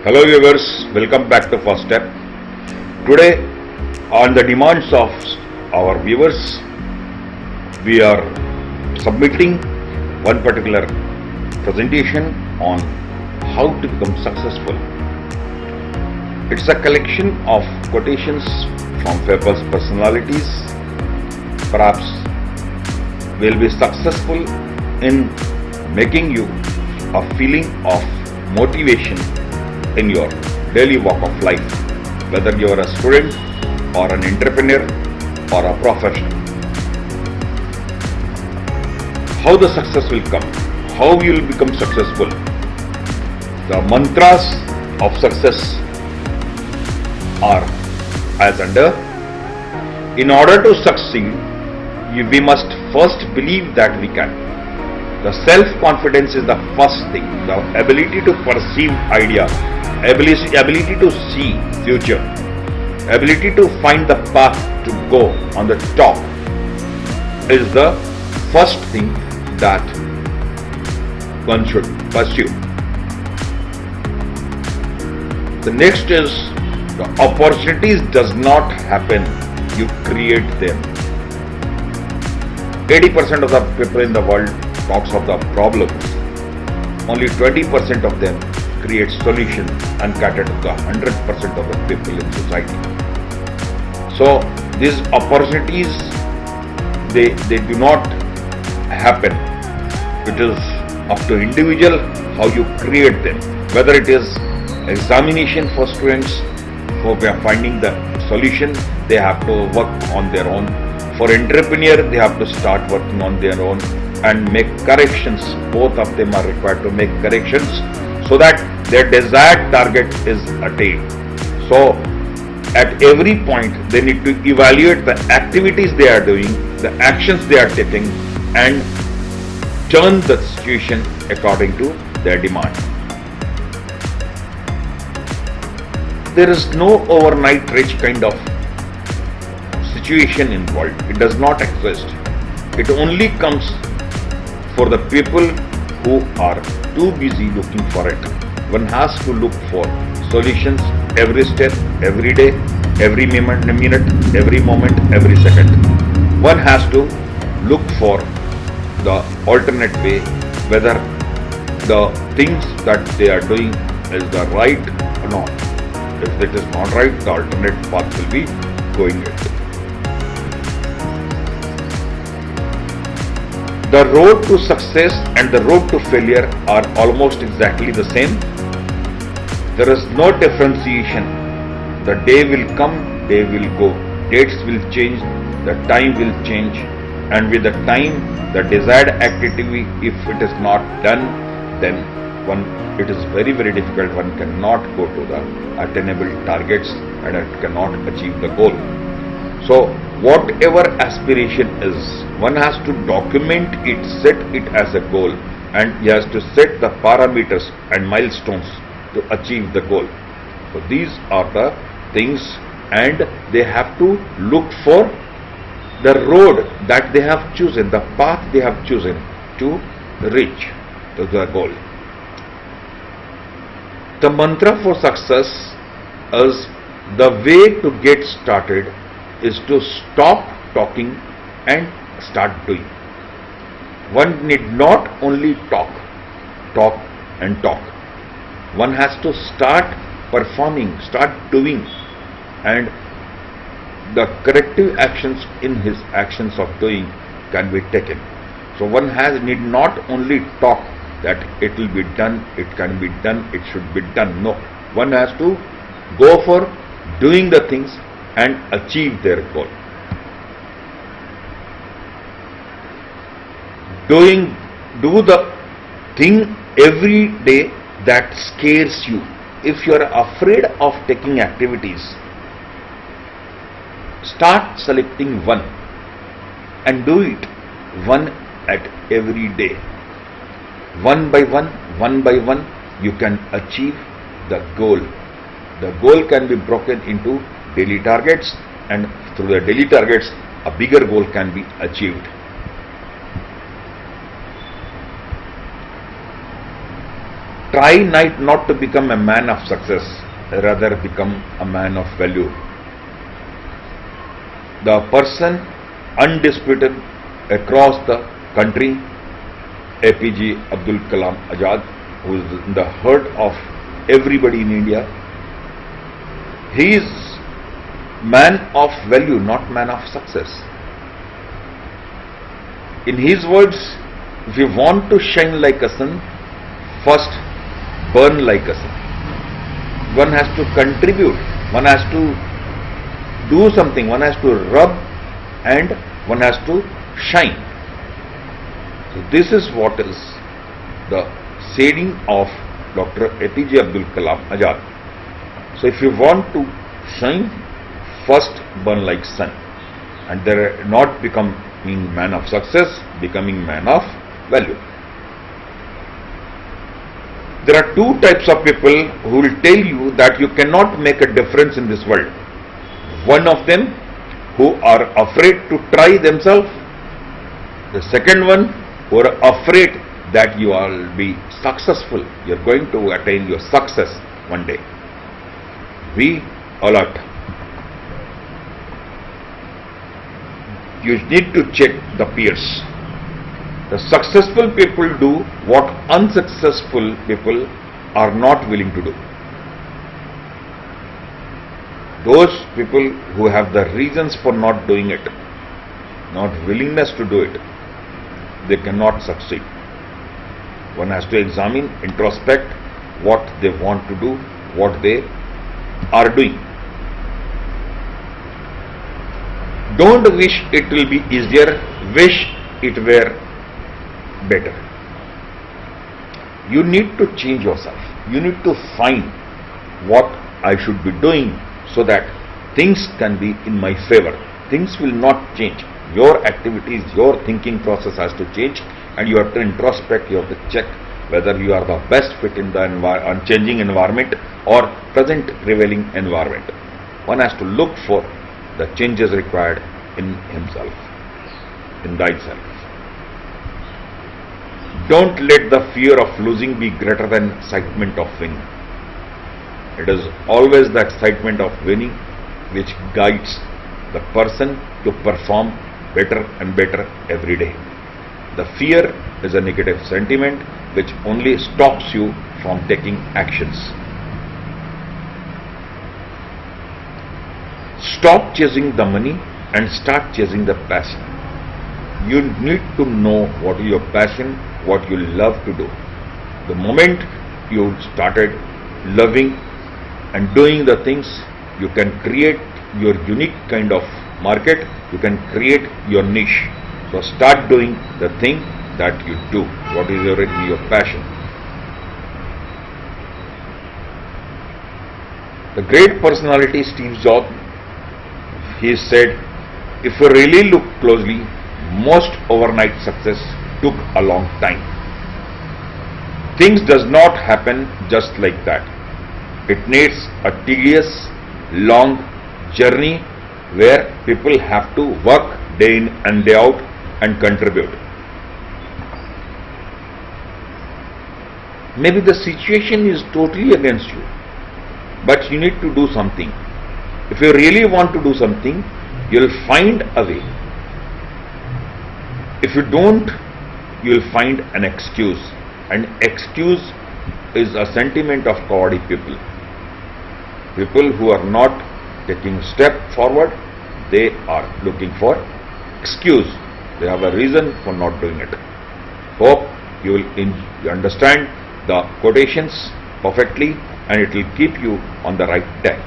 Hello viewers, welcome back to First Step. Today, on the demands of our viewers, we are submitting one particular presentation on how to become successful. It's a collection of quotations from famous personalities. Perhaps will be successful in making you a feeling of motivation in your daily walk of life, whether you are a student or an entrepreneur or a professional. How the success will come, how you will become successful. The mantras of success are as under: in order to succeed, we must first believe that we can. The self-confidence is the first thing, the ability to perceive idea, ability to see future, ability to find the path to go on the top is the first thing that one should pursue. The next is the opportunities does not happen, you create them. 80% of the people in the world talks of the problems, only 20% of them create solutions and cater to the 100% of the people in society. So these opportunities, they do not happen. It is up to individual how you create them. Whether it is examination for students who are finding the solution, they have to work on their own. For entrepreneur, they have to start working on their own and make corrections. Both of them are required to make corrections so that their desired target is attained. So at every point they need to evaluate the activities they are doing, the actions they are taking, and turn the situation according to their demand. There is no overnight rich kind of situation involved. It does not exist. It only comes for the people who are too busy looking for it. One has to look for solutions every step, every day, every minute, every moment, every second. One has to look for the alternate way, whether the things that they are doing is the right or not. If it is not right, the alternate path will be going it. The road to success and the road to failure are almost exactly the same. There is no differentiation. The day will come, day will go. Dates will change, the time will change, and with the time, the desired activity, if it is not done, then it is very, very difficult. One cannot go to the attainable targets and it cannot achieve the goal. So whatever aspiration is, one has to document it, set it as a goal, and he has to set the parameters and milestones to achieve the goal. So these are the things, and they have to look for the road that they have chosen, the path they have chosen to reach to the goal. The mantra for success is the way to get started is to stop talking and start doing. One need not only talk and talk. One has to start performing, start doing, and the corrective actions in his actions of doing can be taken. So one need not only talk that it will be done, it can be done, it should be done. No, one has to go for doing the things and achieve their goal. Do the thing every day that scares you. If you are afraid of taking activities, start selecting one and do it one at every day. One by one, you can achieve the goal. The goal can be broken into daily targets, and through the daily targets, a bigger goal can be achieved. try not to become a man of success, rather become a man of value. The person undisputed across the country, APJ Abdul Kalam Azad, who is in the heart of everybody in India, he is man of value, not man of success. In his words, if you want to shine like a sun, first burn like a sun. One has to contribute, one has to do something, one has to rub and one has to shine. So this is what is the saying of Dr. APJ Abdul Kalam Azad. So if you want to shine, first burn like sun, and there not becoming man of success, becoming man of value. There are two types of people who will tell you that you cannot make a difference in this world. One of them who are afraid to try themselves. The second one who are afraid that you will be successful. You are going to attain your success one day. Be alert. You need to check the peers. The successful people do what unsuccessful people are not willing to do. Those people who have the reasons for not doing it, not willingness to do it, they cannot succeed. One has to examine, introspect what they want to do, what they are doing. Don't wish it will be easier, wish it were better. You need to change yourself. You need to find what I should be doing so that things can be in my favor. Things will not change. Your activities, your thinking process has to change, and you have to introspect, you have to check whether you are the best fit in the changing environment or present prevailing environment. One has to look for the changes required in himself, in thyself. Don't let the fear of losing be greater than excitement of winning. It is always the excitement of winning which guides the person to perform better and better every day. The fear is a negative sentiment which only stops you from taking actions. Stop chasing the money and start chasing the passion. You need to know what is your passion, what you love to do. The moment you started loving and doing the things, you can create your unique kind of market, you can create your niche. So start doing the thing that you do, what is your passion. The great personality Steve Jobs, he said, if you really look closely, most overnight success took a long time. Things does not happen just like that. It needs a tedious, long journey where people have to work day in and day out and contribute. Maybe the situation is totally against you, but you need to do something. If you really want to do something, you will find a way. If you don't, you will find an excuse. And excuse is a sentiment of cowardly people. People who are not taking a step forward, they are looking for excuse. They have a reason for not doing it. Hope you will understand the quotations perfectly, and it will keep you on the right track.